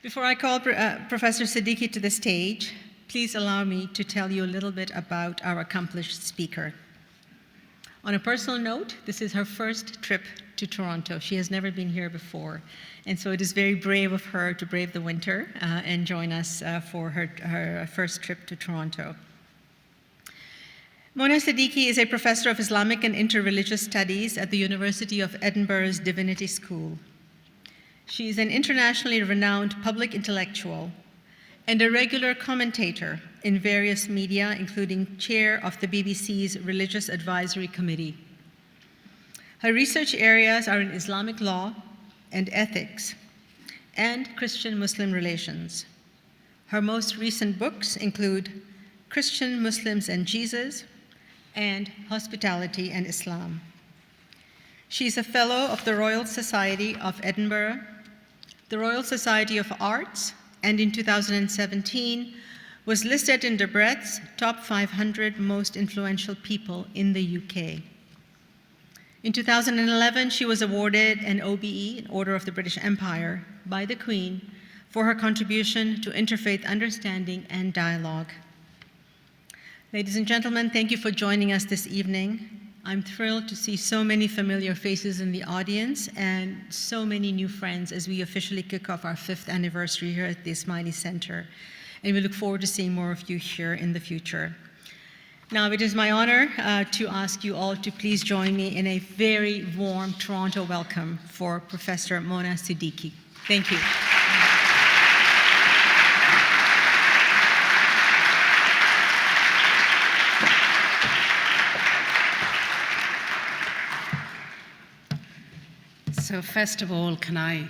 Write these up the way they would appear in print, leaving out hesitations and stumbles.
Before I call Professor Siddiqui to the stage, please allow me to tell you a little bit about our accomplished speaker. On a personal note, this is her first trip to Toronto. She has never been here before, and so it is very brave of her to brave the winter and join us for her first trip to Toronto. Mona Siddiqui is a professor of Islamic and interreligious studies at the University of Edinburgh's Divinity School. She is an internationally renowned public intellectual and a regular commentator in various media, including chair of the BBC's Religious Advisory Committee. Her research areas are in Islamic law and ethics and Christian-Muslim relations. Her most recent books include Christian, Muslims, and Jesus, and Hospitality and Islam. She is a fellow of the Royal Society of Edinburgh, the Royal Society of Arts, and in 2017 was listed in Debrett's top 500 most influential people in the UK. In 2011, she was awarded an OBE, an Order of the British Empire, by the Queen for her contribution to interfaith understanding and dialogue. Ladies and gentlemen, thank you for joining us this evening. I'm thrilled to see so many familiar faces in the audience and so many new friends as we officially kick off our 5th anniversary here at the Ismaili Center. And we look forward to seeing more of you here in the future. Now, it is my honor to ask you all to please join me in a very warm Toronto welcome for Professor Mona Siddiqui. Thank you. So first of all, can I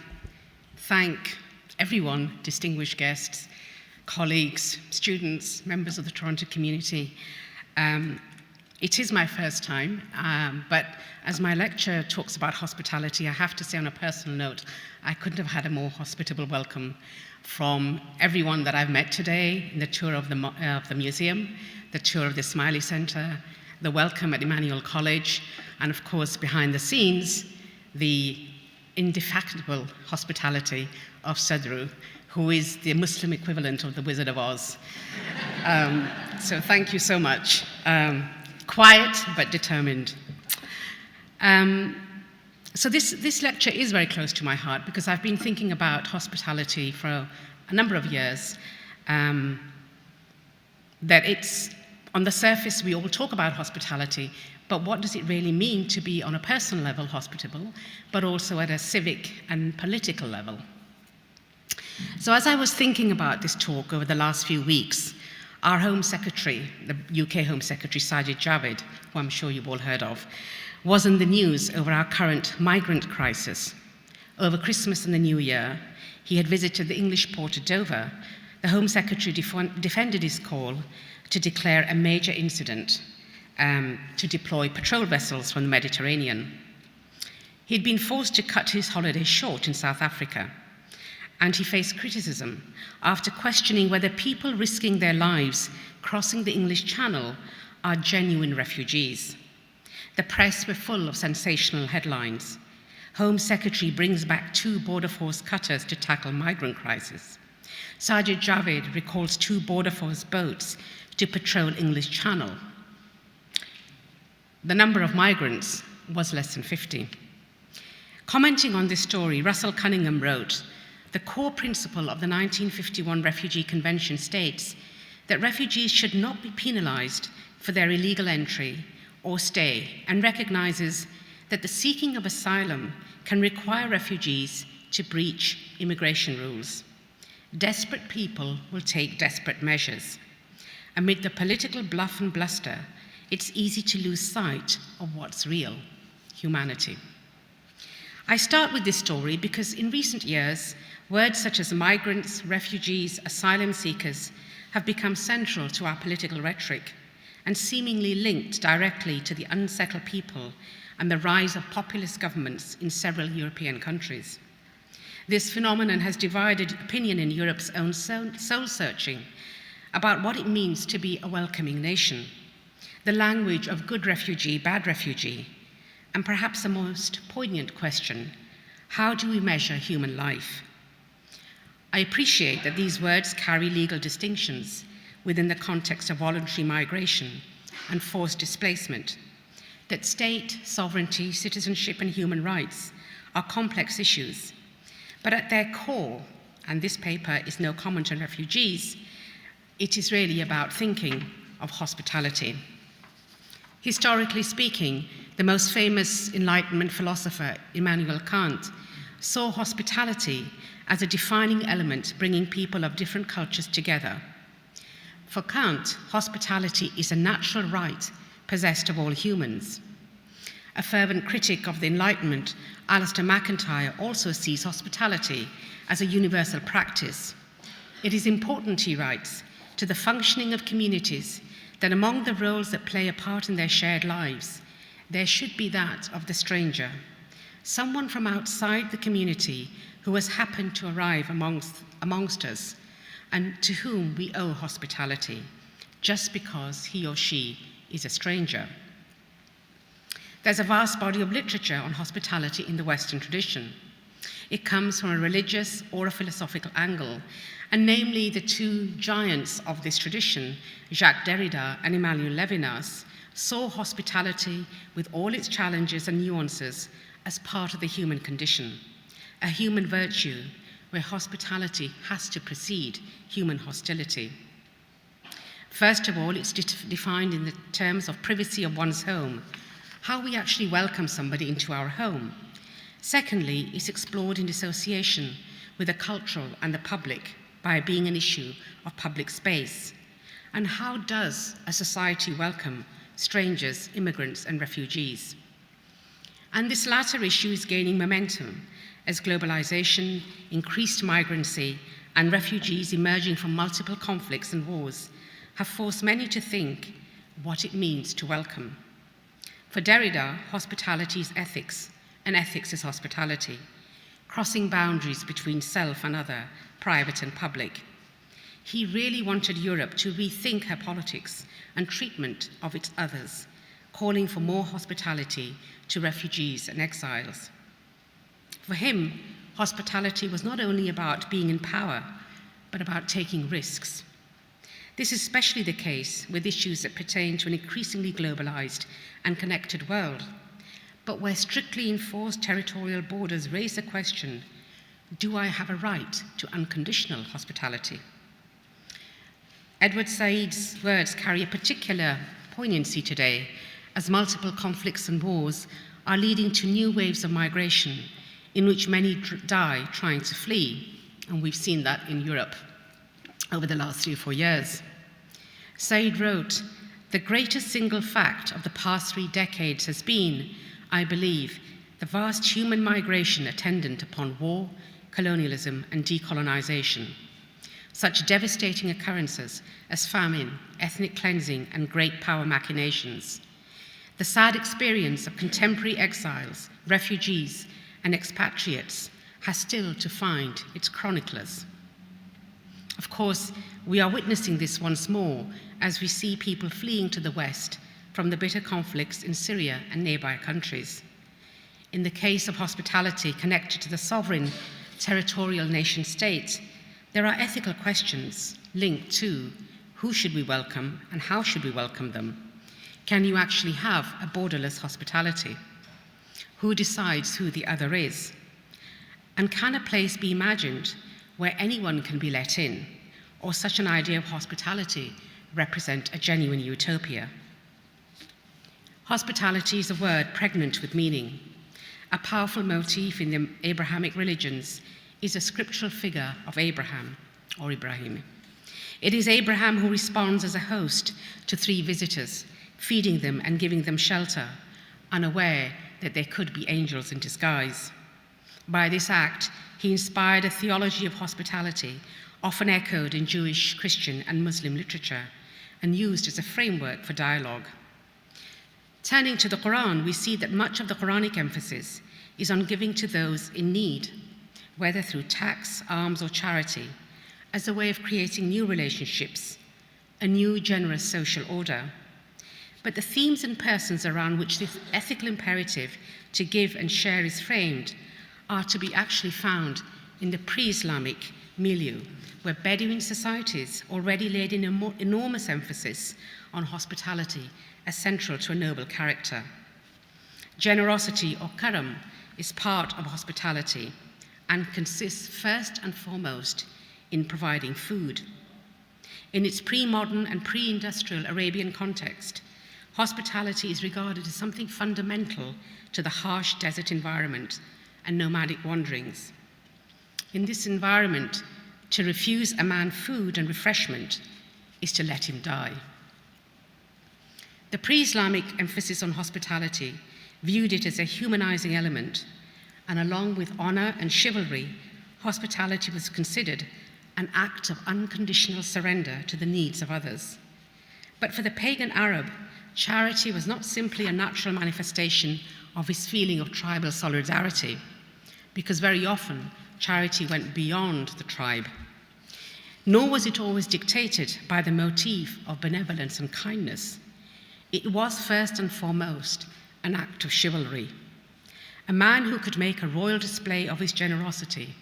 thank everyone, distinguished guests, colleagues, students, members of the Toronto community. It is my first time, but as my lecture talks about hospitality, I have to say on a personal note, I couldn't have had a more hospitable welcome from everyone that I've met today in the tour of the museum, the tour of the Ismaili Center, the welcome at Emmanuel College, and of course, behind the scenes, the indefatigable hospitality of Sadru, who is the Muslim equivalent of the Wizard of Oz. So thank you so much. Quiet, but determined. So this lecture is very close to my heart because I've been thinking about hospitality for a number of years. That it's, on the surface, we all talk about hospitality, but what does it really mean to be on a personal level hospitable, but also at a civic and political level? So as I was thinking about this talk over the last few weeks, our Home Secretary, the UK Home Secretary Sajid Javid, who I'm sure you've all heard of, was in the news over our current migrant crisis. Over Christmas and the New Year, he had visited the English port of Dover. The Home Secretary defended his call to declare a major incident to deploy patrol vessels from the Mediterranean. He'd been forced to cut his holiday short in South Africa, and he faced criticism after questioning whether people risking their lives crossing the English Channel are genuine refugees. The press were full of sensational headlines. Home Secretary brings back 2 Border Force cutters to tackle migrant crisis. Sajid Javid recalls 2 Border Force boats to patrol English Channel. The number of migrants was less than 50. Commenting on this story, Russell Cunningham wrote, "The core principle of the 1951 Refugee Convention states that refugees should not be penalized for their illegal entry or stay, and recognizes that the seeking of asylum can require refugees to breach immigration rules. Desperate people will take desperate measures. Amid the political bluff and bluster, it's easy to lose sight of what's real, humanity." I start with this story because in recent years, words such as migrants, refugees, asylum seekers have become central to our political rhetoric and seemingly linked directly to the unsettled people and the rise of populist governments in several European countries. This phenomenon has divided opinion in Europe's own soul-searching about what it means to be a welcoming nation, the language of good refugee, bad refugee, and perhaps the most poignant question, how do we measure human life? I appreciate that these words carry legal distinctions within the context of voluntary migration and forced displacement, that state, sovereignty, citizenship, and human rights are complex issues, but at their core, and this paper is no comment on refugees, it is really about thinking of hospitality. Historically speaking, the most famous Enlightenment philosopher, Immanuel Kant, saw hospitality as a defining element bringing people of different cultures together. For Kant, hospitality is a natural right possessed of all humans. A fervent critic of the Enlightenment, Alistair MacIntyre, also sees hospitality as a universal practice. It is important, he writes, to the functioning of communities that among the roles that play a part in their shared lives, there should be that of the stranger, someone from outside the community who has happened to arrive amongst us and to whom we owe hospitality, just because he or she is a stranger. There's a vast body of literature on hospitality in the Western tradition. It comes from a religious or a philosophical angle, and namely the two giants of this tradition, Jacques Derrida and Emmanuel Levinas, saw hospitality with all its challenges and nuances as part of the human condition, a human virtue where hospitality has to precede human hostility. First of all, it's defined in the terms of privacy of one's home, how we actually welcome somebody into our home. Secondly, it's explored in association with the cultural and the public by being an issue of public space. And how does a society welcome strangers, immigrants, and refugees? And this latter issue is gaining momentum as globalization, increased migrancy, and refugees emerging from multiple conflicts and wars have forced many to think what it means to welcome. For Derrida, hospitality is ethics, and ethics is hospitality, crossing boundaries between self and other, private and public. He really wanted Europe to rethink her politics and treatment of its others, calling for more hospitality to refugees and exiles. For him, hospitality was not only about being in power, but about taking risks. This is especially the case with issues that pertain to an increasingly globalized and connected world, but where strictly enforced territorial borders raise the question, do I have a right to unconditional hospitality? Edward Said's words carry a particular poignancy today, as multiple conflicts and wars are leading to new waves of migration in which many die trying to flee, and we've seen that in Europe over the last 3 or 4 years. Said wrote, "The greatest single fact of the past 3 decades has been, I believe, the vast human migration attendant upon war, colonialism, and decolonization. Such devastating occurrences as famine, ethnic cleansing, and great power machinations. The sad experience of contemporary exiles, refugees, and expatriates has still to find its chroniclers." Of course, we are witnessing this once more as we see people fleeing to the West from the bitter conflicts in Syria and nearby countries. In the case of hospitality connected to the sovereign territorial nation state, there are ethical questions linked to who should we welcome and how should we welcome them? Can you actually have a borderless hospitality? Who decides who the other is? And can a place be imagined where anyone can be let in, or such an idea of hospitality represent a genuine utopia? Hospitality is a word pregnant with meaning. A powerful motif in the Abrahamic religions is a scriptural figure of Abraham, or Ibrahim. It is Abraham who responds as a host to 3 visitors, feeding them and giving them shelter, unaware that they could be angels in disguise. By this act, he inspired a theology of hospitality, often echoed in Jewish, Christian, and Muslim literature, and used as a framework for dialogue. Turning to the Quran, we see that much of the Quranic emphasis is on giving to those in need, whether through tax, alms, or charity, as a way of creating new relationships, a new generous social order. But the themes and persons around which this ethical imperative to give and share is framed are to be actually found in the pre-Islamic milieu, where Bedouin societies already laid an enormous emphasis on hospitality as central to a noble character. Generosity, or karam, is part of hospitality and consists first and foremost in providing food. In its pre-modern and pre-industrial Arabian context, hospitality is regarded as something fundamental to the harsh desert environment and nomadic wanderings. In this environment, to refuse a man food and refreshment is to let him die. The pre-Islamic emphasis on hospitality viewed it as a humanizing element, and along with honor and chivalry, hospitality was considered an act of unconditional surrender to the needs of others. But for the pagan Arab, charity was not simply a natural manifestation of his feeling of tribal solidarity, because very often charity went beyond the tribe. Nor was it always dictated by the motif of benevolence and kindness. It was first and foremost an act of chivalry. A man who could make a royal display of his generosity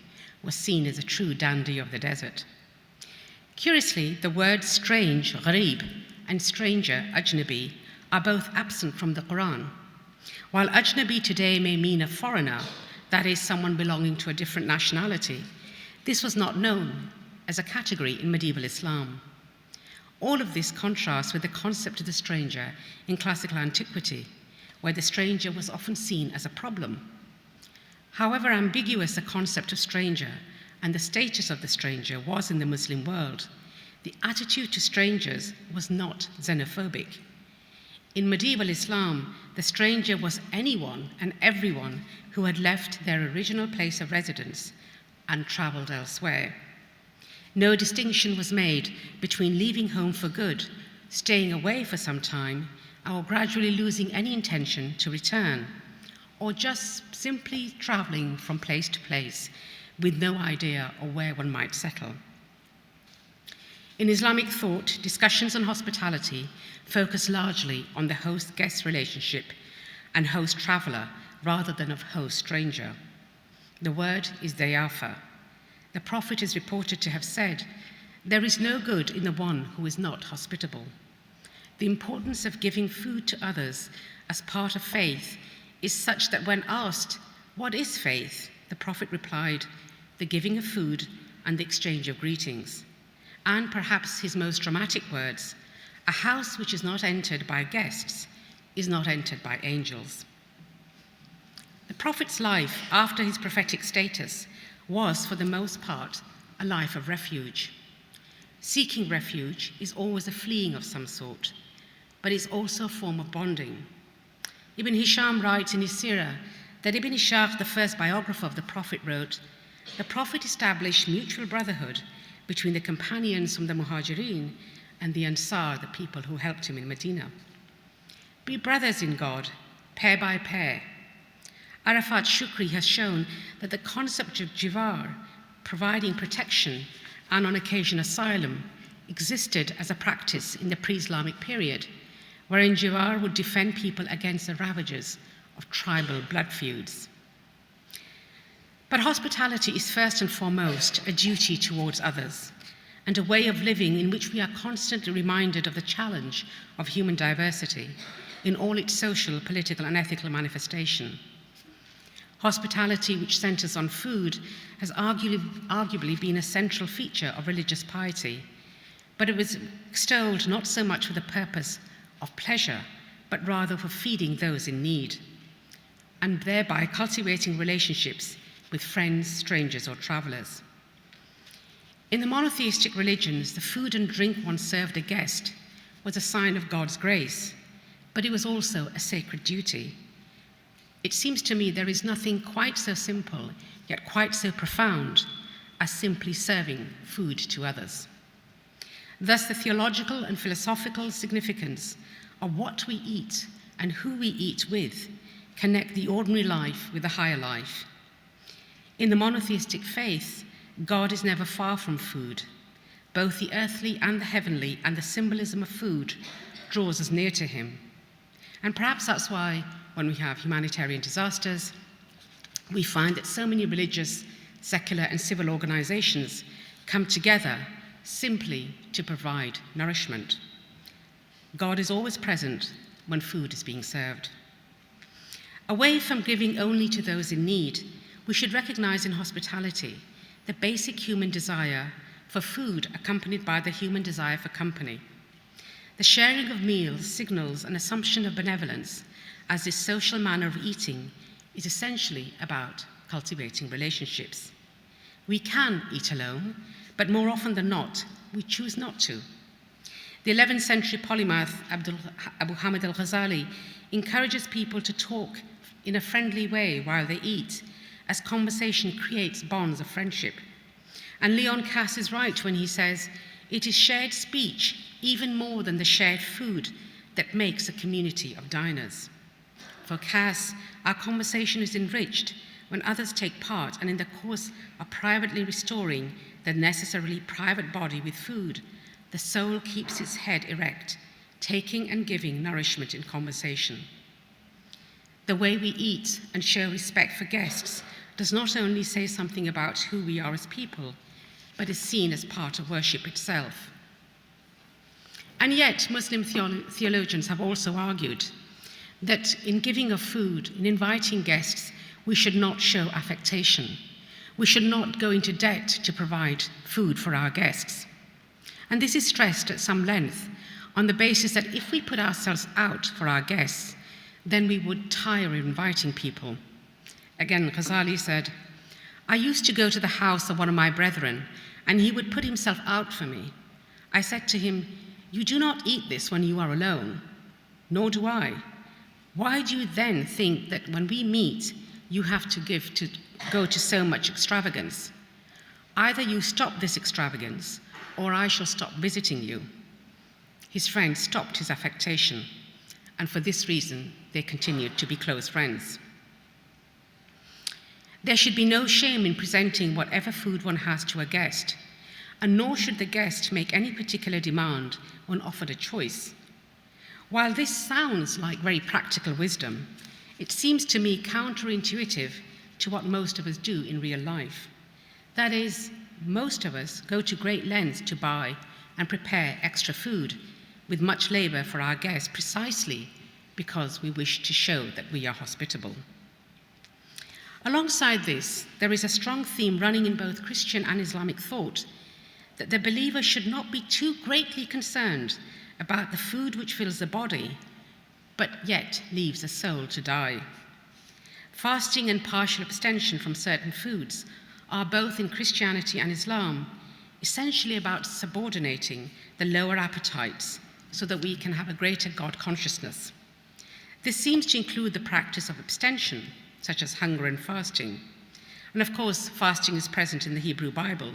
was seen as a true dandy of the desert. Curiously, the words strange, gharib, and stranger, ajnabi, are both absent from the Quran. While ajnabi today may mean a foreigner, that is, someone belonging to a different nationality, this was not known as a category in medieval Islam. All of this contrasts with the concept of the stranger in classical antiquity, where the stranger was often seen as a problem. However ambiguous the concept of stranger and the status of the stranger was in the Muslim world, the attitude to strangers was not xenophobic. In medieval Islam, the stranger was anyone and everyone who had left their original place of residence and traveled elsewhere. No distinction was made between leaving home for good, staying away for some time, or gradually losing any intention to return, or just simply traveling from place to place with no idea of where one might settle. In Islamic thought, discussions on hospitality focus largely on the host-guest relationship and host-traveler rather than of host-stranger. The word is dayafa. The Prophet is reported to have said, "There is no good in the one who is not hospitable." The importance of giving food to others as part of faith is such that when asked, "What is faith?" the Prophet replied, "The giving of food and the exchange of greetings." And perhaps his most dramatic words, "A house which is not entered by guests is not entered by angels." The Prophet's life after his prophetic status was, for the most part, a life of refuge. Seeking refuge is always a fleeing of some sort, but it's also a form of bonding. Ibn Hisham writes in his Sirah that Ibn Ishaq, the first biographer of the Prophet, wrote, "The Prophet established mutual brotherhood between the companions from the Muhajirin and the Ansar, the people who helped him in Medina. Be brothers in God, pair by pair." Arafat Shukri has shown that the concept of jivar, providing protection and on occasion asylum, existed as a practice in the pre-Islamic period, wherein jivar would defend people against the ravages of tribal blood feuds. But hospitality is first and foremost a duty towards others and a way of living in which we are constantly reminded of the challenge of human diversity in all its social, political, and ethical manifestation. Hospitality, which centers on food, has arguably been a central feature of religious piety, but it was extolled not so much for the purpose of pleasure, but rather for feeding those in need, and thereby cultivating relationships with friends, strangers, or travelers. In the monotheistic religions, the food and drink one served a guest was a sign of God's grace, but it was also a sacred duty. It seems to me there is nothing quite so simple, yet quite so profound, as simply serving food to others. Thus, the theological and philosophical significance of what we eat and who we eat with connect the ordinary life with the higher life. In the monotheistic faith, God is never far from food. Both the earthly and the heavenly and the symbolism of food draws us near to him. And perhaps that's why when we have humanitarian disasters, we find that so many religious, secular, and civil organizations come together simply to provide nourishment. God is always present when food is being served. Away from giving only to those in need, we should recognize in hospitality the basic human desire for food accompanied by the human desire for company. The sharing of meals signals an assumption of benevolence, as this social manner of eating is essentially about cultivating relationships. We can eat alone, but more often than not, we choose not to. The 11th century polymath Abu Hamid al-Ghazali encourages people to talk in a friendly way while they eat, as conversation creates bonds of friendship. And Leon Cass is right when he says, "It is shared speech, even more than the shared food, that makes a community of diners." For Cass, our conversation is enriched when others take part, and in the course of privately restoring the necessarily private body with food, the soul keeps its head erect, taking and giving nourishment in conversation. The way we eat and show respect for guests does not only say something about who we are as people, but is seen as part of worship itself. And yet, Muslim theologians have also argued that in giving of food, in inviting guests, we should not show affectation. We should not go into debt to provide food for our guests. And this is stressed at some length on the basis that if we put ourselves out for our guests, then we would tire of inviting people. Again, Ghazali said, "I used to go to the house of one of my brethren, and he would put himself out for me. I said to him, 'You do not eat this when you are alone, nor do I. Why do you then think that when we meet, you have to go to so much extravagance? Either you stop this extravagance, or I shall stop visiting you.' His friend stopped his affectation, and for this reason, they continued to be close friends. There should be no shame in presenting whatever food one has to a guest, and nor should the guest make any particular demand when offered a choice. While this sounds like very practical wisdom, it seems to me counterintuitive to what most of us do in real life. That is, most of us go to great lengths to buy and prepare extra food with much labor for our guests precisely because we wish to show that we are hospitable. Alongside this, there is a strong theme running in both Christian and Islamic thought that the believer should not be too greatly concerned about the food which fills the body, but yet leaves the soul to die. Fasting and partial abstention from certain foods are both in Christianity and Islam essentially about subordinating the lower appetites so that we can have a greater God consciousness. This seems to include the practice of abstention, such as hunger and fasting. And of course, fasting is present in the Hebrew Bible.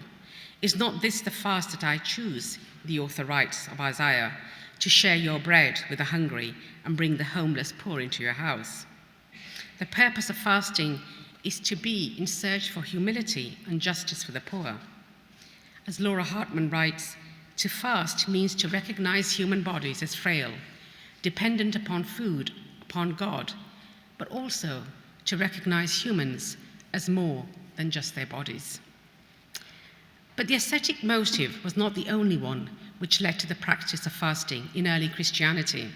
Is not this the fast that I choose, the author writes of Isaiah, to share your bread with the hungry and bring the homeless poor into your house? The purpose of fasting is to be in search for humility and justice for the poor. As Laura Hartman writes, to fast means to recognize human bodies as frail, dependent upon food, upon God, but also to recognize humans as more than just their bodies. But the ascetic motive was not the only one which led to the practice of fasting in early Christianity.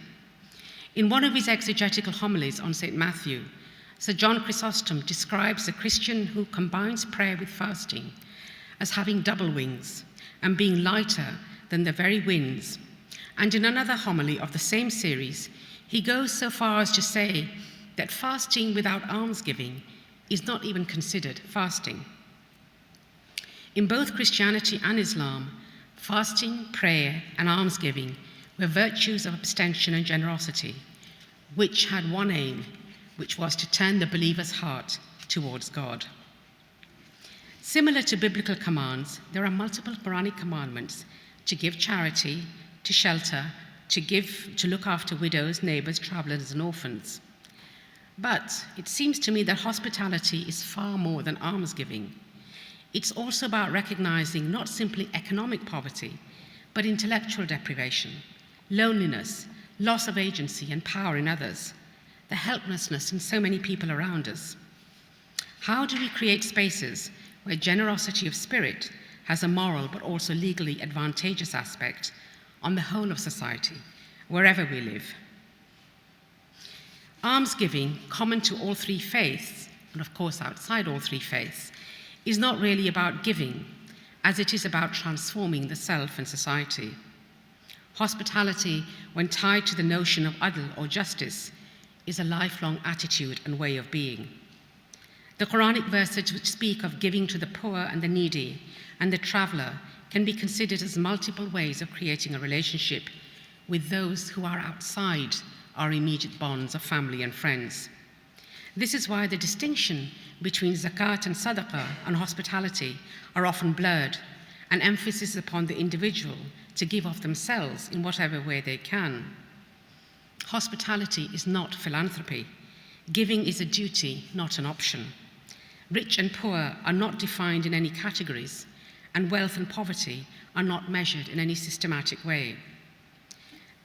In one of his exegetical homilies on St. Matthew, Sir John Chrysostom describes a Christian who combines prayer with fasting as having double wings and being lighter than the very winds. And in another homily of the same series, he goes so far as to say that fasting without almsgiving is not even considered fasting. In both Christianity and Islam, fasting, prayer, and almsgiving were virtues of abstention and generosity, which had one aim, which was to turn the believer's heart towards God. Similar to biblical commands, there are multiple Quranic commandments to give charity, to shelter, to look after widows, neighbors, travelers, and orphans. But it seems to me that hospitality is far more than almsgiving. It's also about recognizing not simply economic poverty, but intellectual deprivation, loneliness, loss of agency and power in others, the helplessness in so many people around us. How do we create spaces where generosity of spirit has a moral but also legally advantageous aspect on the whole of society, wherever we live. Almsgiving, common to all three faiths, and of course outside all three faiths, is not really about giving, as it is about transforming the self and society. Hospitality, when tied to the notion of adl or justice, is a lifelong attitude and way of being. The Quranic verses which speak of giving to the poor and the needy and the traveler can be considered as multiple ways of creating a relationship with those who are outside our immediate bonds of family and friends. This is why the distinction between zakat and sadaqah and hospitality are often blurred, and emphasis is upon the individual to give of themselves in whatever way they can. Hospitality is not philanthropy. Giving is a duty, not an option. Rich and poor are not defined in any categories, and wealth and poverty are not measured in any systematic way.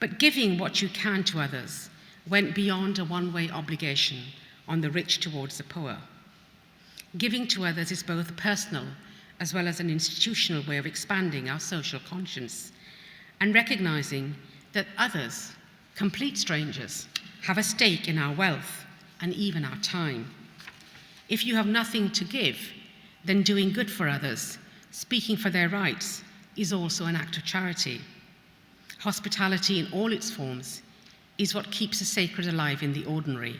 But giving what you can to others went beyond a one-way obligation on the rich towards the poor. Giving to others is both personal as well as an institutional way of expanding our social conscience and recognizing that others, complete strangers, have a stake in our wealth and even our time. If you have nothing to give, then doing good for others, speaking for their rights, is also an act of charity. Hospitality in all its forms is what keeps the sacred alive in the ordinary,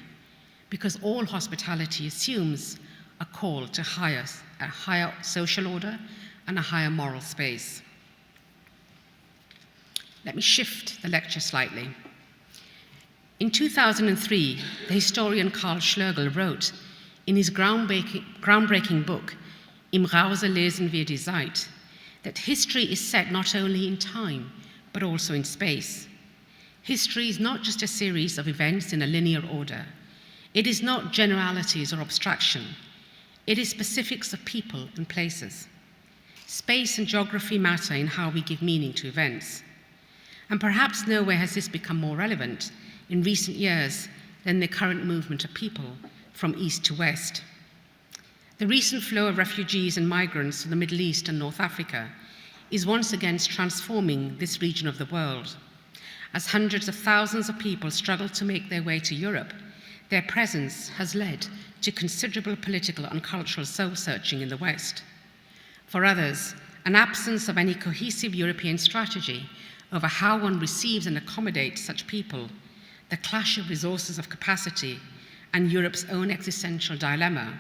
because all hospitality assumes a call to a higher social order and a higher moral space. Let me shift the lecture slightly. In 2003, the historian Karl Schlögl wrote in his groundbreaking book, Im Rause lesen wir die Zeit, that history is set not only in time, but also in space. History is not just a series of events in a linear order. It is not generalities or abstraction. It is specifics of people and places. Space and geography matter in how we give meaning to events. And perhaps nowhere has this become more relevant in recent years than the current movement of people from east to west. The recent flow of refugees and migrants from the Middle East and North Africa is once again transforming this region of the world. As hundreds of thousands of people struggle to make their way to Europe, their presence has led to considerable political and cultural soul-searching in the West. For others, an absence of any cohesive European strategy over how one receives and accommodates such people, the clash of resources of capacity, and Europe's own existential dilemma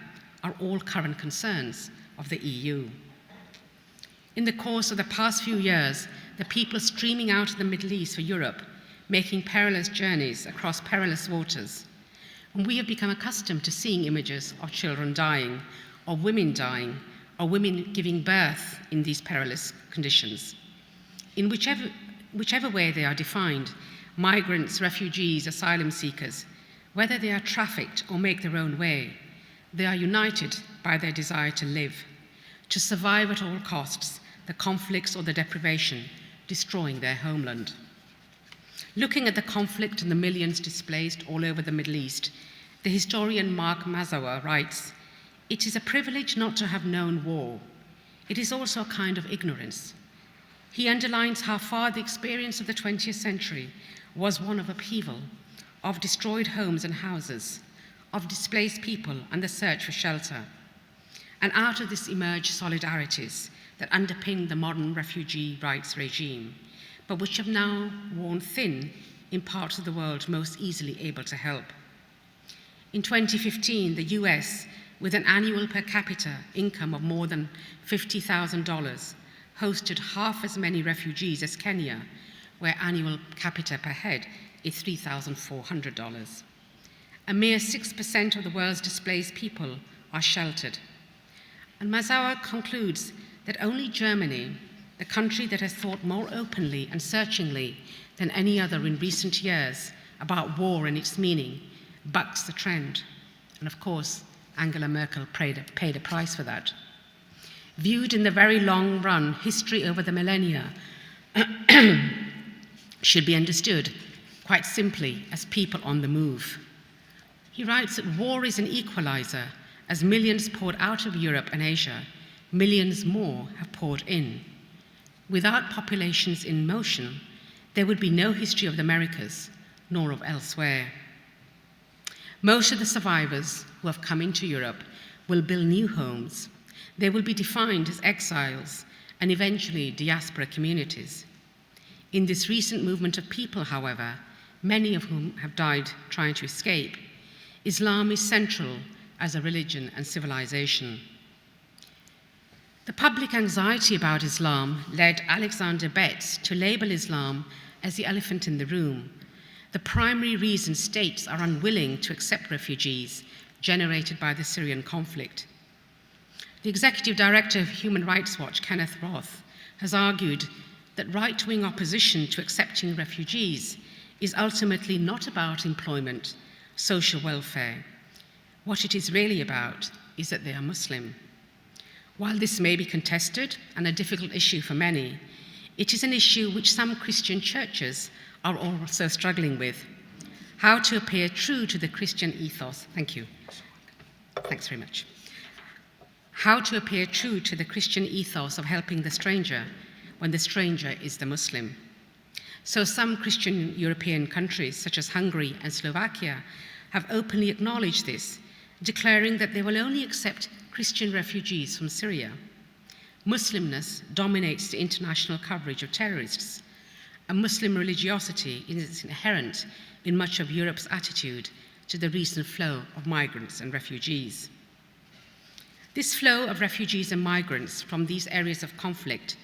are all current concerns of the EU. In the course of the past few years, the people streaming out of the Middle East for Europe, making perilous journeys across perilous waters, and we have become accustomed to seeing images of children dying, or women giving birth in these perilous conditions. In whichever way they are defined, migrants, refugees, asylum seekers, whether they are trafficked or make their own way, they are united by their desire to live, to survive at all costs, the conflicts or the deprivation destroying their homeland. Looking at the conflict and the millions displaced all over the Middle East, the historian Mark Mazawa writes, "It is a privilege not to have known war. It is also a kind of ignorance." He underlines how far the experience of the 20th century was one of upheaval, of destroyed homes and houses, of displaced people and the search for shelter. And out of this emerged solidarities that underpin the modern refugee rights regime, but which have now worn thin in parts of the world most easily able to help. In 2015, the US, with an annual per capita income of more than $50,000, hosted half as many refugees as Kenya, where annual capita per head is $3,400. A mere 6% of the world's displaced people are sheltered. And Mazawa concludes that only Germany, the country that has thought more openly and searchingly than any other in recent years about war and its meaning, bucks the trend. And of course, Angela Merkel paid a price for that. Viewed in the very long run, history over the millennia should be understood quite simply as people on the move. He writes that war is an equalizer as millions poured out of Europe and Asia millions more have poured in. Without populations in motion, there would be no history of the Americas, nor of elsewhere. Most of the survivors who have come into Europe will build new homes. They will be defined as exiles and eventually diaspora communities. In this recent movement of people, however, many of whom have died trying to escape, Islam is central as a religion and civilization. The public anxiety about Islam led Alexander Betts to label Islam as the elephant in the room, the primary reason states are unwilling to accept refugees generated by the Syrian conflict. The executive director of Human Rights Watch, Kenneth Roth, has argued that right-wing opposition to accepting refugees is ultimately not about employment, social welfare. What it is really about is that they are Muslim. While this may be contested and a difficult issue for many, it is an issue which some Christian churches are also struggling with. How to appear true to the Christian ethos. Thank you. Thanks very much. How to appear true to the Christian ethos of helping the stranger when the stranger is the Muslim. So some Christian European countries, such as Hungary and Slovakia, have openly acknowledged this, declaring that they will only accept Christian refugees from Syria. Muslimness dominates the international coverage of terrorists, and Muslim religiosity is inherent in much of Europe's attitude to the recent flow of migrants and refugees. This flow of refugees and migrants from these areas of conflict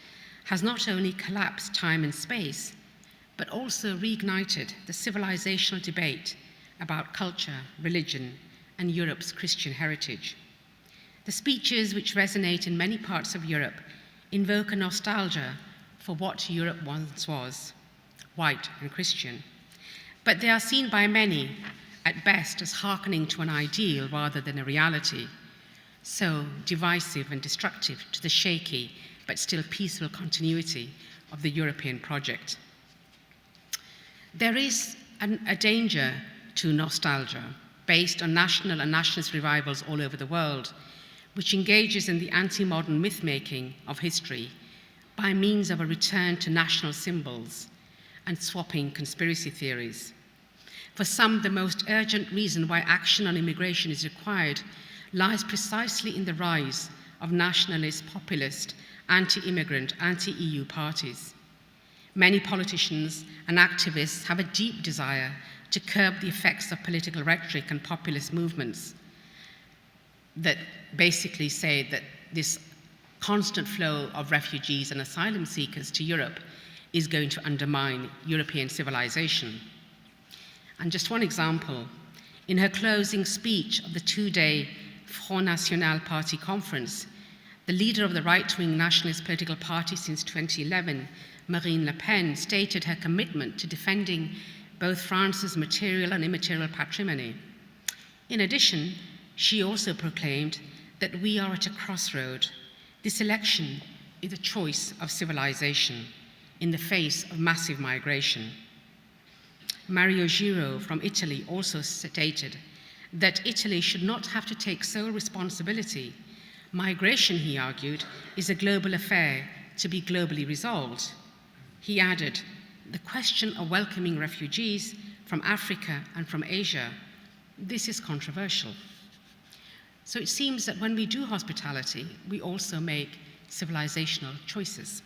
has not only collapsed time and space, but also reignited the civilizational debate about culture, religion, and Europe's Christian heritage. The speeches which resonate in many parts of Europe invoke a nostalgia for what Europe once was, white and Christian. But they are seen by many, at best, as hearkening to an ideal rather than a reality, so divisive and destructive to the shaky but still peaceful continuity of the European project. There is a danger to nostalgia based on national and nationalist revivals all over the world, which engages in the anti-modern myth-making of history by means of a return to national symbols and swapping conspiracy theories. For some, the most urgent reason why action on immigration is required lies precisely in the rise of nationalist, populist, anti-immigrant, anti-EU parties. Many politicians and activists have a deep desire to curb the effects of political rhetoric and populist movements that basically say that this constant flow of refugees and asylum seekers to Europe is going to undermine European civilization. And just one example, in her closing speech of the two-day Front National Party conference, the leader of the right-wing nationalist political party since 2011, Marine Le Pen, stated her commitment to defending both France's material and immaterial patrimony. In addition, she also proclaimed that we are at a crossroad. This election is a choice of civilization in the face of massive migration. Mario Giro from Italy also stated that Italy should not have to take sole responsibility. Migration, he argued, is a global affair to be globally resolved. He added, the question of welcoming refugees from Africa and from Asia, this is controversial. So it seems that when we do hospitality, we also make civilizational choices.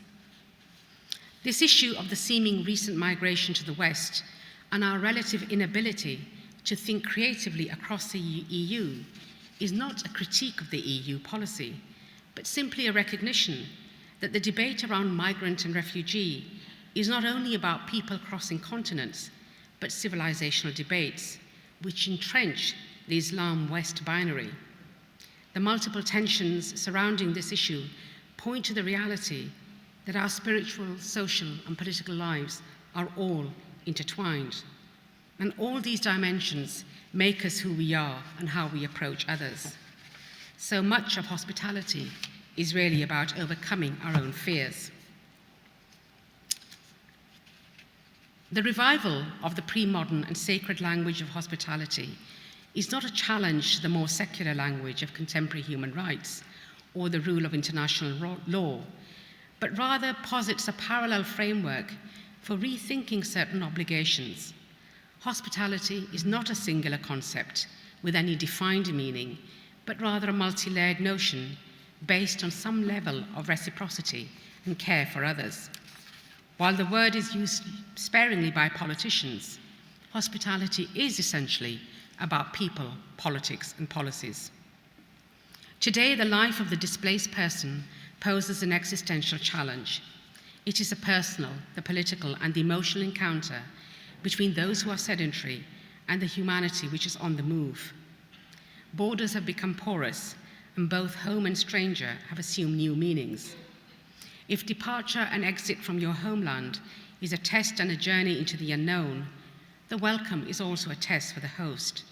This issue of the seeming recent migration to the West and our relative inability to think creatively across the EU is not a critique of the EU policy, but simply a recognition that the debate around migrant and refugee is not only about people crossing continents, but civilizational debates which entrench the Islam-West binary. The multiple tensions surrounding this issue point to the reality that our spiritual, social, and political lives are all intertwined. And all these dimensions make us who we are and how we approach others. So much of hospitality is really about overcoming our own fears. The revival of the pre-modern and sacred language of hospitality is not a challenge to the more secular language of contemporary human rights or the rule of international law, but rather posits a parallel framework for rethinking certain obligations. Hospitality is not a singular concept with any defined meaning, but rather a multi-layered notion based on some level of reciprocity and care for others. While the word is used sparingly by politicians, hospitality is essentially about people, politics, and policies. Today, the life of the displaced person poses an existential challenge. It is a personal, the political, and the emotional encounter between those who are sedentary and the humanity which is on the move. Borders have become porous, and both home and stranger have assumed new meanings. If departure and exit from your homeland is a test and a journey into the unknown, the welcome is also a test for the host.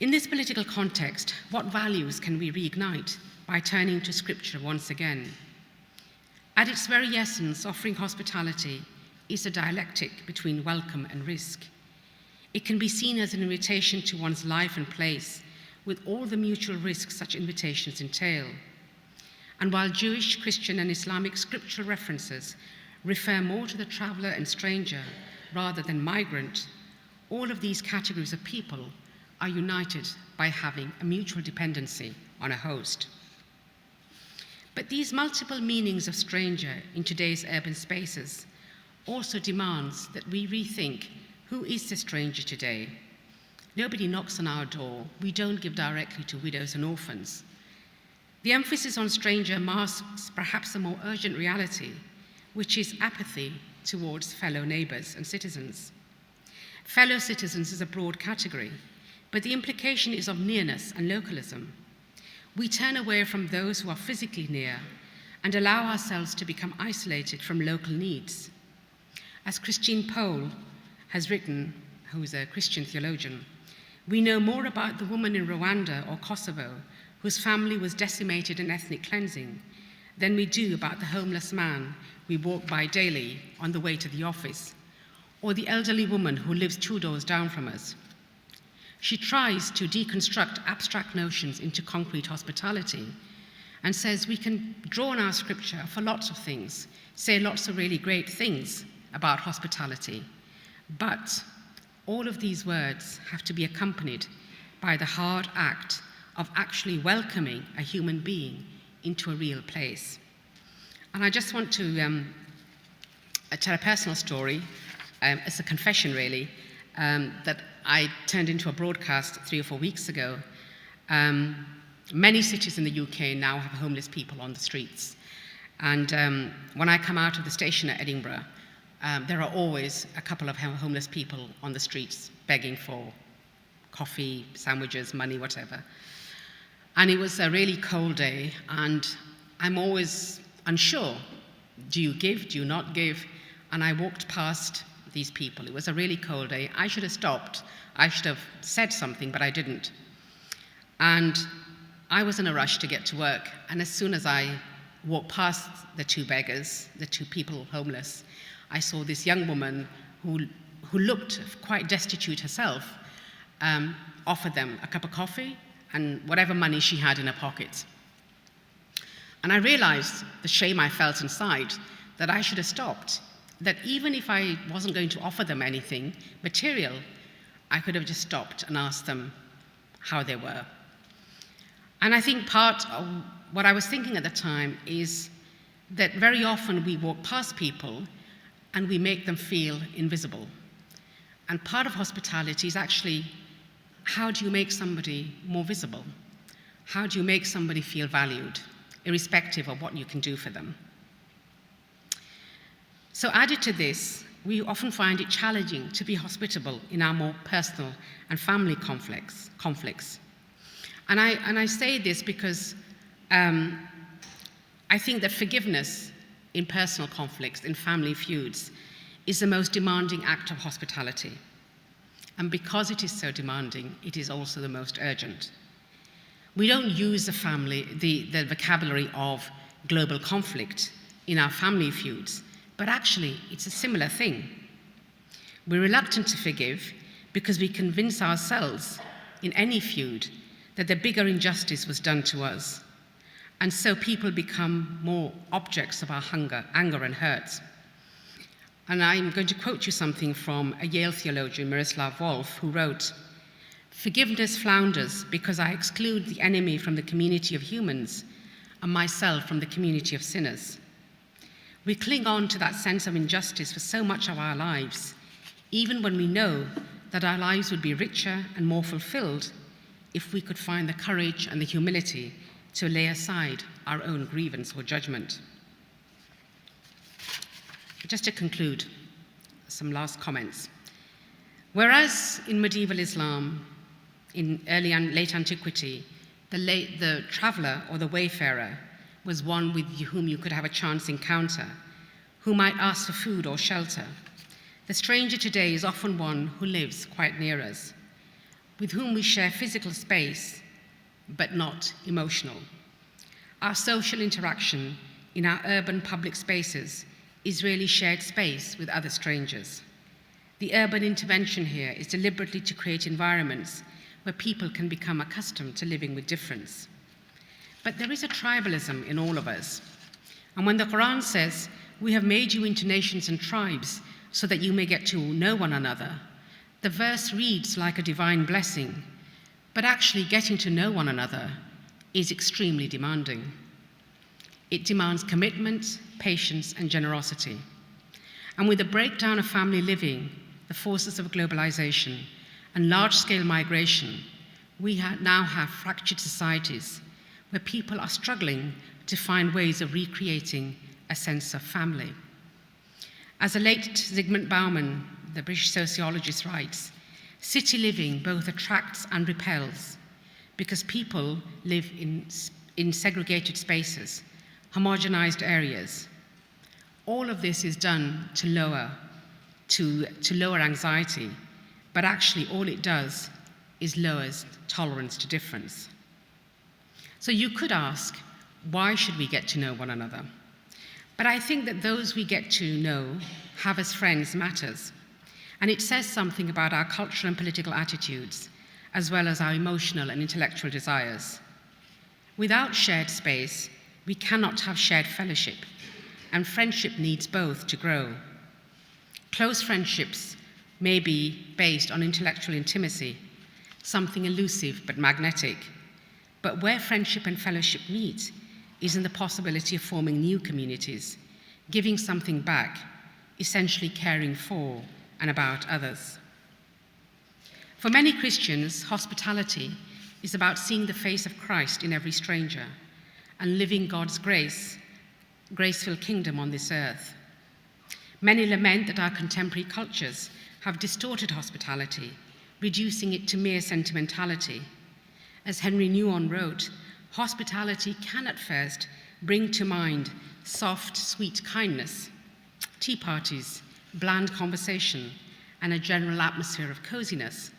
In this political context, what values can we reignite by turning to Scripture once again? At its very essence, offering hospitality is a dialectic between welcome and risk. It can be seen as an invitation to one's life and place, with all the mutual risks such invitations entail. And while Jewish, Christian, and Islamic scriptural references refer more to the traveler and stranger rather than migrant, all of these categories of people are united by having a mutual dependency on a host. But these multiple meanings of stranger in today's urban spaces also demands that we rethink who is the stranger today. Nobody knocks on our door. We don't give directly to widows and orphans. The emphasis on stranger masks perhaps a more urgent reality, which is apathy towards fellow neighbors and citizens. Fellow citizens is a broad category, but the implication is of nearness and localism. We turn away from those who are physically near and allow ourselves to become isolated from local needs. As Christine Pohl has written, who is a Christian theologian, we know more about the woman in Rwanda or Kosovo whose family was decimated in ethnic cleansing than we do about the homeless man we walk by daily on the way to the office, or the elderly woman who lives 2 doors down from us. She tries to deconstruct abstract notions into concrete hospitality and says we can draw on our scripture for lots of things, say lots of really great things about hospitality, but all of these words have to be accompanied by the hard act of actually welcoming a human being into a real place. And I just want to tell a personal story. It's a confession, really, that I turned into a broadcast 3 or 4 weeks ago. Many cities in the UK now have homeless people on the streets. And when I come out of the station at Edinburgh, there are always a couple of homeless people on the streets begging for coffee, sandwiches, money, whatever. And it was a really cold day, and I'm always unsure. Do you give? Do you not give? And I walked past these people. It was a really cold day. I should have stopped. I should have said something, but I didn't. And I was in a rush to get to work. And as soon as I walked past the 2 beggars, the 2 people homeless, I saw this young woman who looked quite destitute herself, offer them a cup of coffee and whatever money she had in her pocket. And I realized the shame I felt inside, that I should have stopped, that even if I wasn't going to offer them anything material, I could have just stopped and asked them how they were. And I think part of what I was thinking at the time is that very often we walk past people and we make them feel invisible. And part of hospitality is actually, how do you make somebody more visible? How do you make somebody feel valued, irrespective of what you can do for them? So added to this, we often find it challenging to be hospitable in our more personal and family conflicts. And I say this because I think that forgiveness in personal conflicts, in family feuds, is the most demanding act of hospitality. And because it is so demanding, it is also the most urgent. We don't use the vocabulary of global conflict in our family feuds, but actually it's a similar thing. We're reluctant to forgive because we convince ourselves in any feud that the bigger injustice was done to us. And so people become more objects of our hunger, anger, and hurt. And I'm going to quote you something from a Yale theologian, Miroslav Volf, who wrote, "Forgiveness flounders because I exclude the enemy from the community of humans and myself from the community of sinners." We cling on to that sense of injustice for so much of our lives, even when we know that our lives would be richer and more fulfilled if we could find the courage and the humility to lay aside our own grievance or judgment. Just to conclude, some last comments. Whereas in medieval Islam, in early and late antiquity, the traveler or the wayfarer was one with whom you could have a chance encounter, who might ask for food or shelter. The stranger today is often one who lives quite near us, with whom we share physical space, but not emotional. Our social interaction in our urban public spaces is really shared space with other strangers. The urban intervention here is deliberately to create environments where people can become accustomed to living with difference. But there is a tribalism in all of us. And when the Quran says, "We have made you into nations and tribes so that you may get to know one another," the verse reads like a divine blessing, but actually getting to know one another is extremely demanding. It demands commitment, patience, and generosity. And with the breakdown of family living, the forces of globalization, and large-scale migration, we now have fractured societies where people are struggling to find ways of recreating a sense of family. As the late Zygmunt Bauman, the British sociologist, writes, "City living both attracts and repels because people live in segregated spaces, homogenized areas. All of this is done to lower anxiety, but actually all it does is lowers tolerance to difference." So you could ask, why should we get to know one another? But I think that those we get to know, have as friends, matters. And it says something about our cultural and political attitudes, as well as our emotional and intellectual desires. Without shared space, we cannot have shared fellowship, and friendship needs both to grow. Close friendships may be based on intellectual intimacy, something elusive but magnetic. But where friendship and fellowship meet is in the possibility of forming new communities, giving something back, essentially caring for and about others. For many Christians, hospitality is about seeing the face of Christ in every stranger and living God's grace-filled kingdom on this earth. Many lament that our contemporary cultures have distorted hospitality, reducing it to mere sentimentality. As Henry Newon wrote, hospitality can at first bring to mind soft, sweet kindness, tea parties, bland conversation, and a general atmosphere of coziness.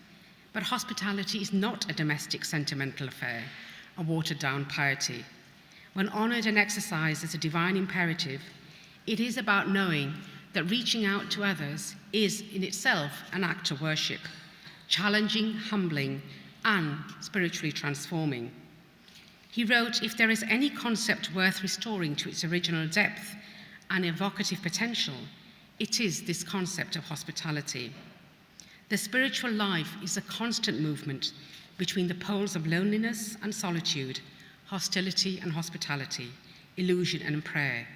But hospitality is not a domestic sentimental affair, a watered-down piety. When honored and exercised as a divine imperative, it is about knowing that reaching out to others is in itself an act of worship, challenging, humbling, and spiritually transforming. He wrote, "If there is any concept worth restoring to its original depth and evocative potential, it is this concept of hospitality. The spiritual life is a constant movement between the poles of loneliness and solitude, hostility and hospitality, illusion and prayer.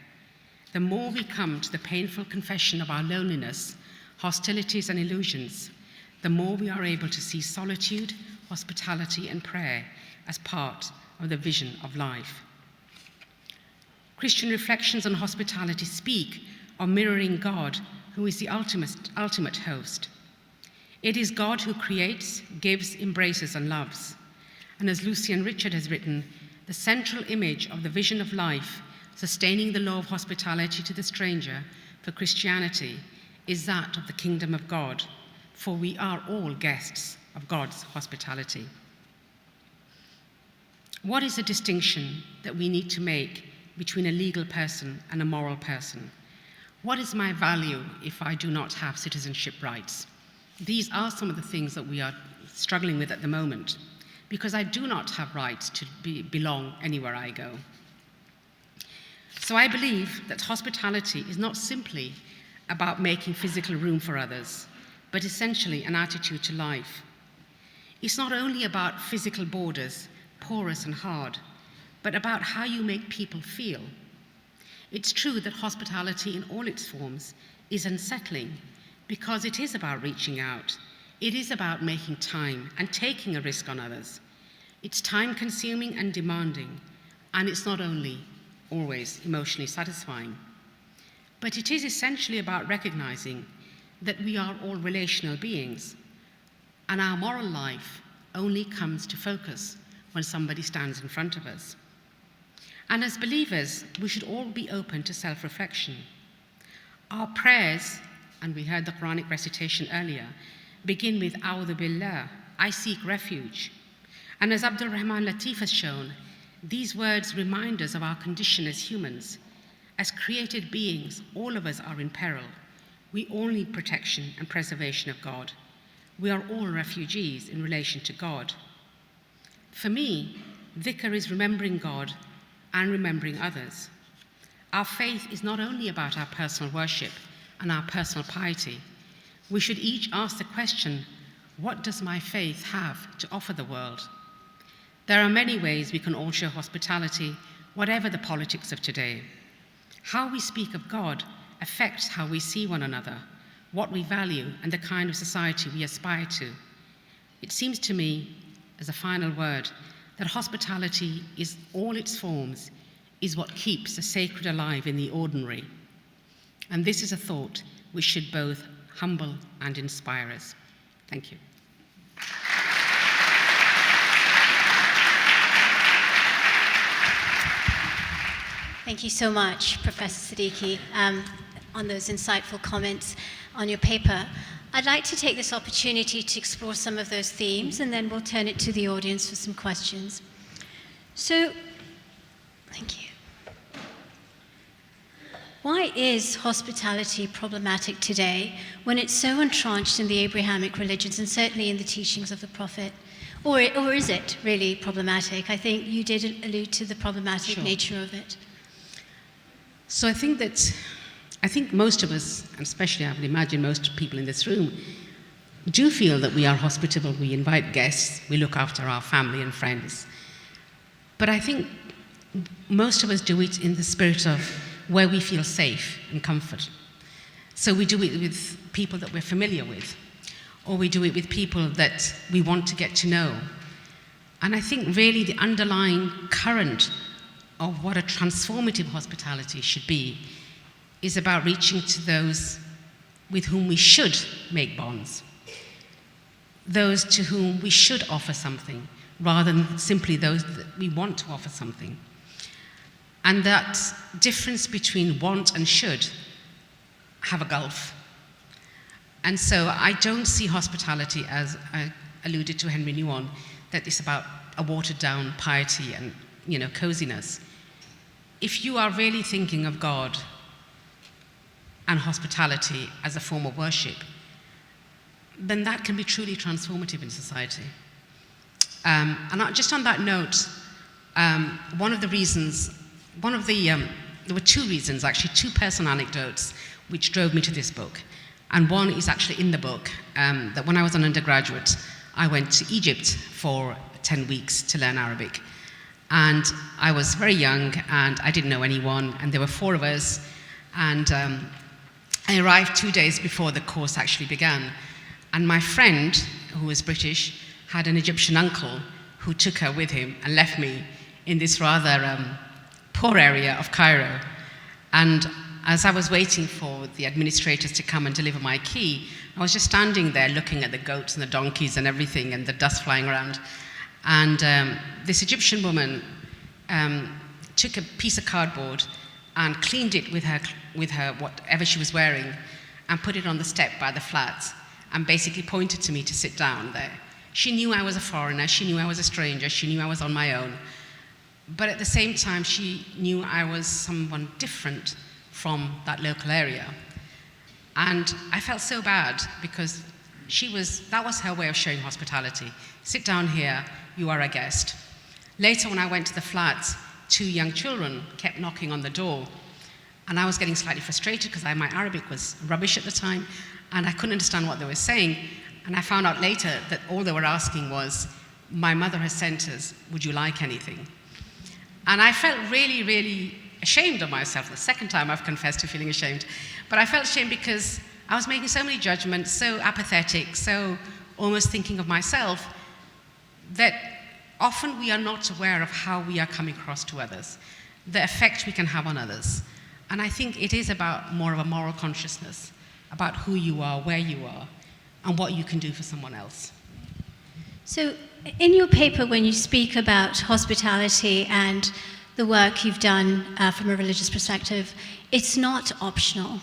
The more we come to the painful confession of our loneliness, hostilities and illusions, the more we are able to see solitude, hospitality and prayer as part of the vision of life." Christian reflections on hospitality speak of mirroring God, who is the ultimate host. It is God who creates, gives, embraces, and loves. And as Lucian Richard has written, the central image of the vision of life, sustaining the law of hospitality to the stranger for Christianity, is that of the kingdom of God, for we are all guests of God's hospitality. What is the distinction that we need to make between a legal person and a moral person? What is my value if I do not have citizenship rights? These are some of the things that we are struggling with at the moment, because I do not have rights to belong anywhere I go. So I believe that hospitality is not simply about making physical room for others, but essentially an attitude to life. It's not only about physical borders, porous and hard, but about how you make people feel. It's true that hospitality in all its forms is unsettling because it is about reaching out. It is about making time and taking a risk on others. It's time-consuming and demanding, and it's not only always emotionally satisfying. But it is essentially about recognizing that we are all relational beings, and our moral life only comes to focus when somebody stands in front of us. And as believers, we should all be open to self-reflection. Our prayers, and we heard the Quranic recitation earlier, begin with A'udhu Billah, I seek refuge. And as Abdul Rahman Latif has shown, these words remind us of our condition as humans. As created beings, all of us are in peril. We all need protection and preservation of God. We are all refugees in relation to God. For me, dhikr is remembering God and remembering others. Our faith is not only about our personal worship and our personal piety. We should each ask the question, what does my faith have to offer the world? There are many ways we can all show hospitality, whatever the politics of today. How we speak of God affects how we see one another, what we value, and the kind of society we aspire to. It seems to me, as a final word, that hospitality is all its forms, is what keeps the sacred alive in the ordinary. And this is a thought which should both humble and inspire us. Thank you. Thank you so much, Professor Siddiqui, on those insightful comments on your paper. I'd like to take this opportunity to explore some of those themes, and then we'll turn it to the audience for some questions. So, thank you. Why is hospitality problematic today when it's so entrenched in the Abrahamic religions and certainly in the teachings of the Prophet? Or is it really problematic? I think you did allude to the problematic nature of it. So I think most of us, and especially I would imagine most people in this room, do feel that we are hospitable, we invite guests, we look after our family and friends. But I think most of us do it in the spirit of where we feel safe and comfort. So we do it with people that we're familiar with, or we do it with people that we want to get to know. And I think really the underlying current of what a transformative hospitality should be is about reaching to those with whom we should make bonds, those to whom we should offer something, rather than simply those that we want to offer something. And that difference between want and should have a gulf. And so I don't see hospitality, as I alluded to Henry Nouwen, that it's about a watered down piety and, coziness. If you are really thinking of God and hospitality as a form of worship, then that can be truly transformative in society. Just on that note, there were two reasons, actually, two personal anecdotes which drove me to this book. And one is actually in the book, that when I was an undergraduate, I went to Egypt for 10 weeks to learn Arabic. And I was very young, and I didn't know anyone, and there were 4 of us, and I arrived 2 days before the course actually began. And my friend, who was British, had an Egyptian uncle who took her with him and left me in this rather poor area of Cairo. And as I was waiting for the administrators to come and deliver my key, I was just standing there looking at the goats and the donkeys and everything and the dust flying around. And this Egyptian woman took a piece of cardboard and cleaned it with her whatever she was wearing and put it on the step by the flats and basically pointed to me to sit down there. She knew I was a foreigner, she knew I was a stranger, she knew I was on my own. But at the same time, she knew I was someone different from that local area. And I felt so bad because that was her way of showing hospitality. Sit down here, you are a guest. Later when I went to the flats, 2 young children kept knocking on the door. And I was getting slightly frustrated because my Arabic was rubbish at the time, and I couldn't understand what they were saying. And I found out later that all they were asking was, "My mother has sent us, would you like anything?" And I felt really, really ashamed of myself. The second time I've confessed to feeling ashamed. But I felt ashamed because I was making so many judgments, so apathetic, so almost thinking of myself, that often we are not aware of how we are coming across to others, the effect we can have on others. And I think it is about more of a moral consciousness, about who you are, where you are, and what you can do for someone else. So, in your paper, when you speak about hospitality and the work you've done from a religious perspective, it's not optional.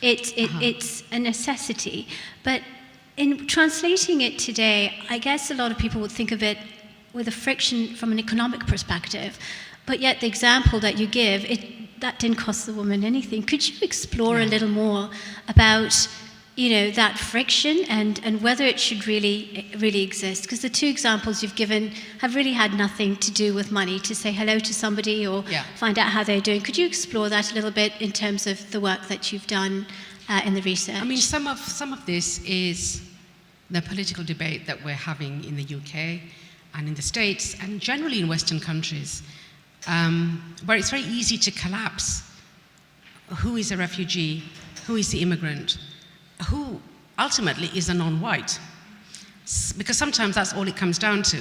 It's a necessity. But in translating it today, I guess a lot of people would think of it with a friction from an economic perspective. But yet the example that you give, that didn't cost the woman anything. Could you explore a little more about that friction and whether it should really exist? Because the 2 examples you've given have really had nothing to do with money, to say hello to somebody or find out how they're doing. Could you explore that a little bit in terms of the work that you've done in the research? I mean, some of this is the political debate that we're having in the UK and in the States and generally in Western countries, where it's very easy to collapse who is a refugee, who is the immigrant, who ultimately is a non-white, because sometimes that's all it comes down to.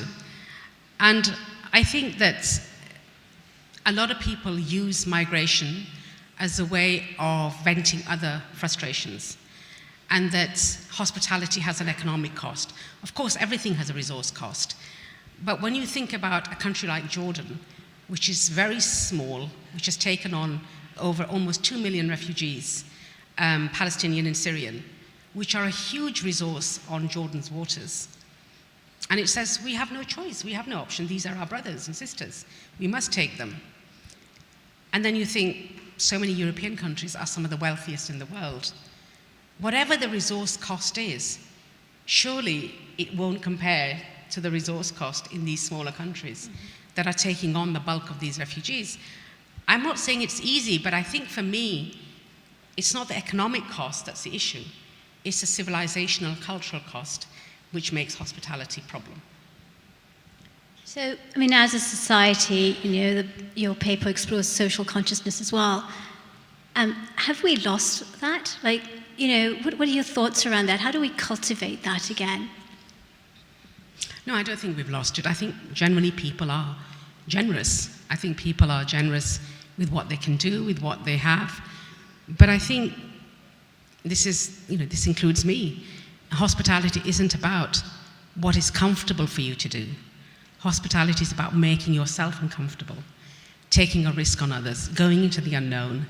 And I think that a lot of people use migration as a way of venting other frustrations, and that hospitality has an economic cost. Of course, everything has a resource cost. But when you think about a country like Jordan, which is very small, which has taken on over almost 2 million refugees, Palestinian and Syrian, which are a huge resource on Jordan's waters. And it says, we have no choice, we have no option, these are our brothers and sisters, we must take them. And then you think, so many European countries are some of the wealthiest in the world. Whatever the resource cost is, surely it won't compare to the resource cost in these smaller countries that are taking on the bulk of these refugees. I'm not saying it's easy, but I think for me, it's not the economic cost that's the issue. It's the civilizational, cultural cost, which makes hospitality a problem. So, I mean, as a society, your paper explores social consciousness as well. Have we lost that? What are your thoughts around that? How do we cultivate that again? No, I don't think we've lost it. I think generally people are generous. I think people are generous with what they can do, with what they have. But I think this includes me. Hospitality isn't about what is comfortable for you to do. Hospitality is about making yourself uncomfortable, taking a risk on others, going into the unknown.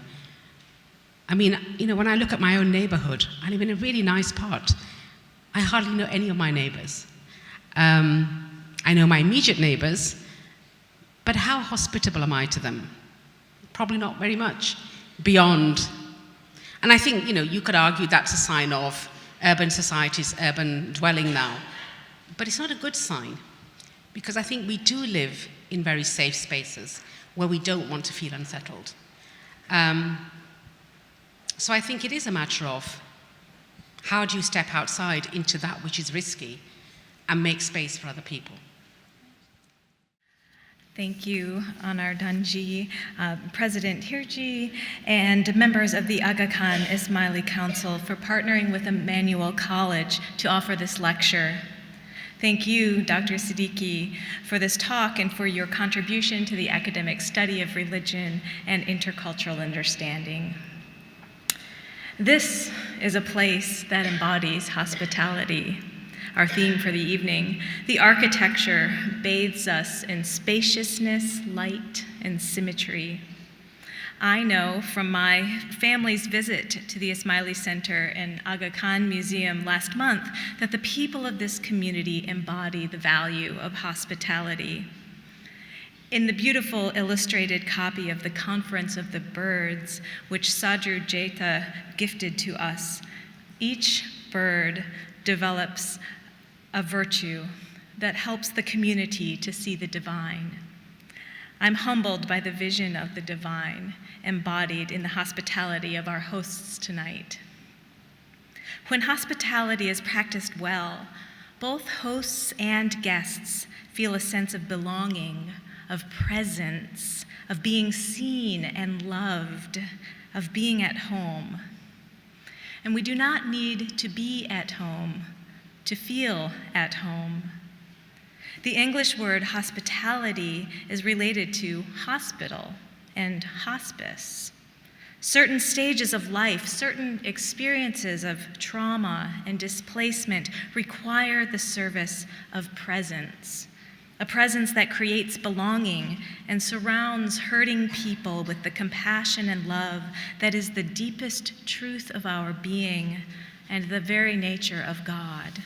I mean, when I look at my own neighborhood, I live in a really nice part. I hardly know any of my neighbors. I know my immediate neighbors, but how hospitable am I to them? Probably not very much, beyond. And I think, you could argue that's a sign of urban society's urban dwelling now. But it's not a good sign, because I think we do live in very safe spaces where we don't want to feel unsettled. So I think it is a matter of how do you step outside into that which is risky and make space for other people. Thank you, Anar Danji, President Hirji, and members of the Aga Khan Ismaili Council for partnering with Emmanuel College to offer this lecture. Thank you, Dr. Siddiqui, for this talk and for your contribution to the academic study of religion and intercultural understanding. This is a place that embodies hospitality. Our theme for the evening, the architecture bathes us in spaciousness, light, and symmetry. I know from my family's visit to the Ismaili Center and Aga Khan Museum last month that the people of this community embody the value of hospitality. In the beautiful illustrated copy of the Conference of the Birds, which Sajur Jeta gifted to us, each bird develops a virtue that helps the community to see the divine. I'm humbled by the vision of the divine embodied in the hospitality of our hosts tonight. When hospitality is practiced well, both hosts and guests feel a sense of belonging, of presence, of being seen and loved, of being at home. And we do not need to be at home to feel at home. The English word hospitality is related to hospital and hospice. Certain stages of life, certain experiences of trauma and displacement require the service of presence, a presence that creates belonging and surrounds hurting people with the compassion and love that is the deepest truth of our being and the very nature of God.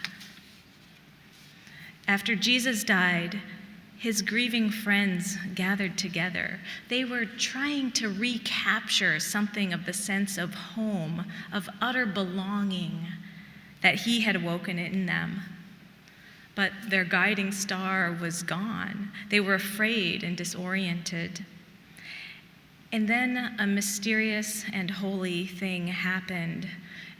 After Jesus died, his grieving friends gathered together. They were trying to recapture something of the sense of home, of utter belonging that he had awoken in them. But their guiding star was gone. They were afraid and disoriented. And then a mysterious and holy thing happened.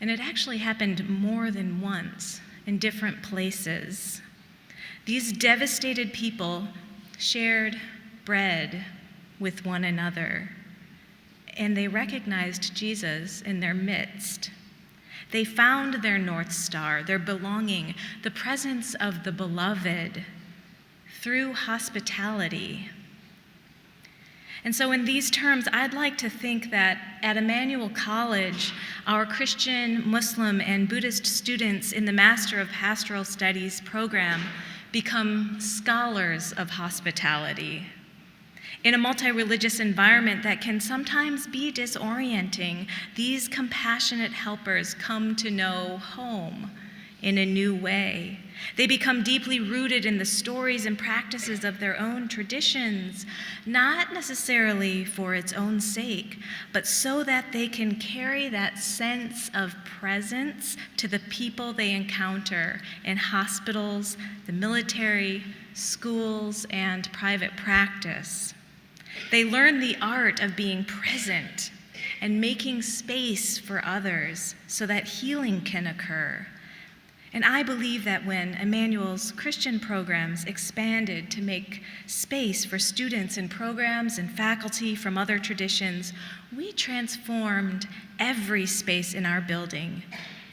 And it actually happened more than once in different places. These devastated people shared bread with one another, and they recognized Jesus in their midst. They found their North Star, their belonging, the presence of the beloved through hospitality. And so in these terms, I'd like to think that at Emmanuel College, our Christian, Muslim, and Buddhist students in the Master of Pastoral Studies program become scholars of hospitality. In a multi-religious environment that can sometimes be disorienting, these compassionate helpers come to know home in a new way. They become deeply rooted in the stories and practices of their own traditions, not necessarily for its own sake, but so that they can carry that sense of presence to the people they encounter in hospitals, the military, schools, and private practice. They learn the art of being present and making space for others so that healing can occur. And I believe that when Emmanuel's Christian programs expanded to make space for students in programs and faculty from other traditions, we transformed every space in our building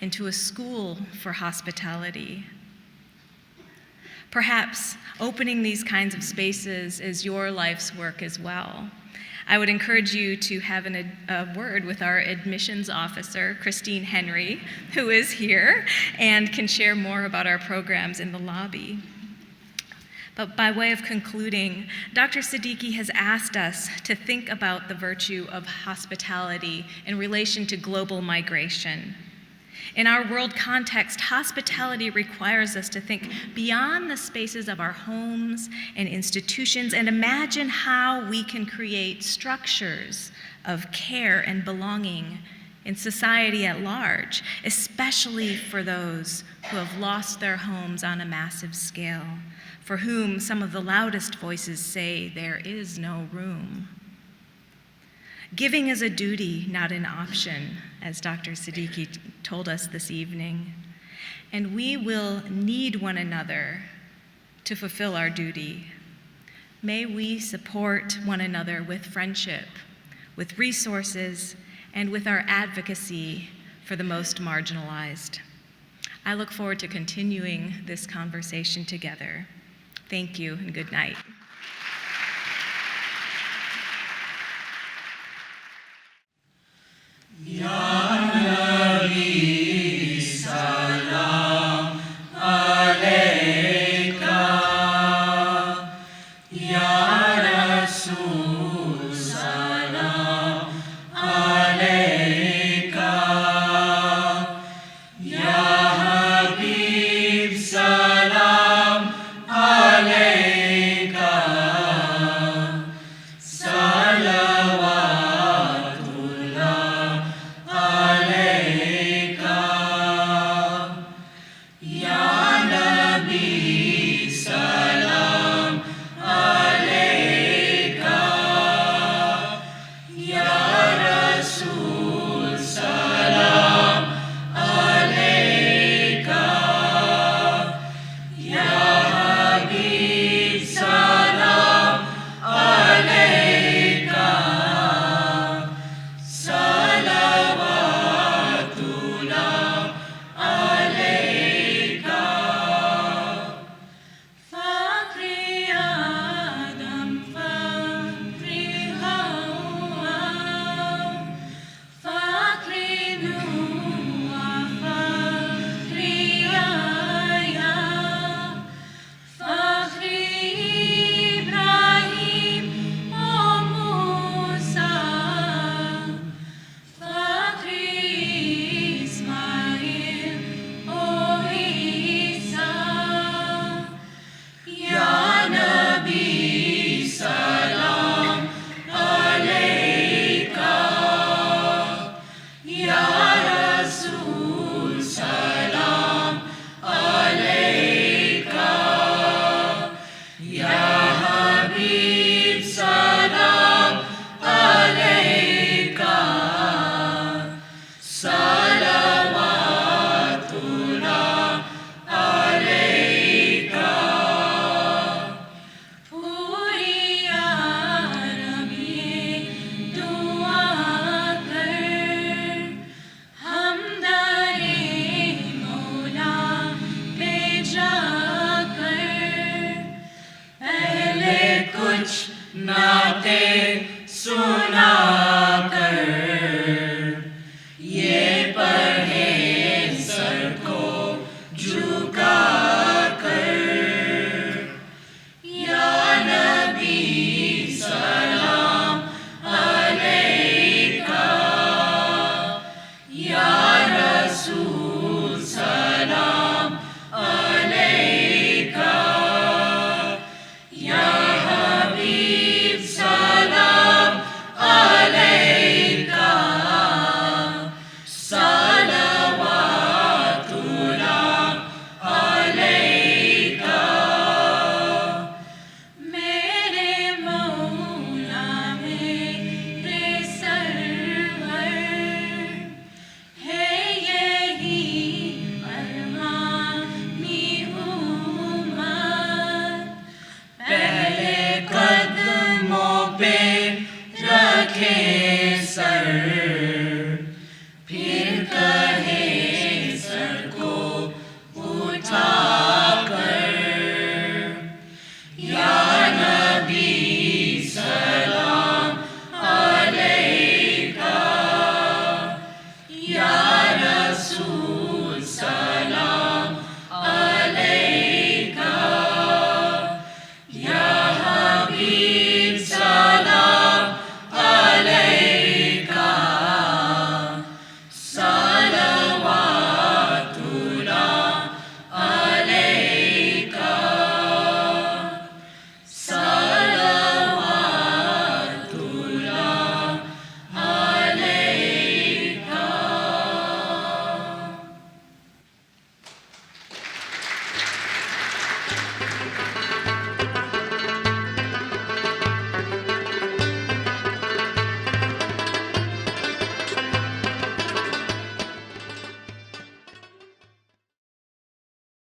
into a school for hospitality. Perhaps opening these kinds of spaces is your life's work as well. I would encourage you to have a word with our admissions officer, Christine Henry, who is here and can share more about our programs in the lobby. But by way of concluding, Dr. Siddiqui has asked us to think about the virtue of hospitality in relation to global migration. In our world context, hospitality requires us to think beyond the spaces of our homes and institutions and imagine how we can create structures of care and belonging in society at large, especially for those who have lost their homes on a massive scale, for whom some of the loudest voices say there is no room. Giving is a duty, not an option, as Dr. Siddiqui told us this evening. And we will need one another to fulfill our duty. May we support one another with friendship, with resources, and with our advocacy for the most marginalized. I look forward to continuing this conversation together. Thank you and good night.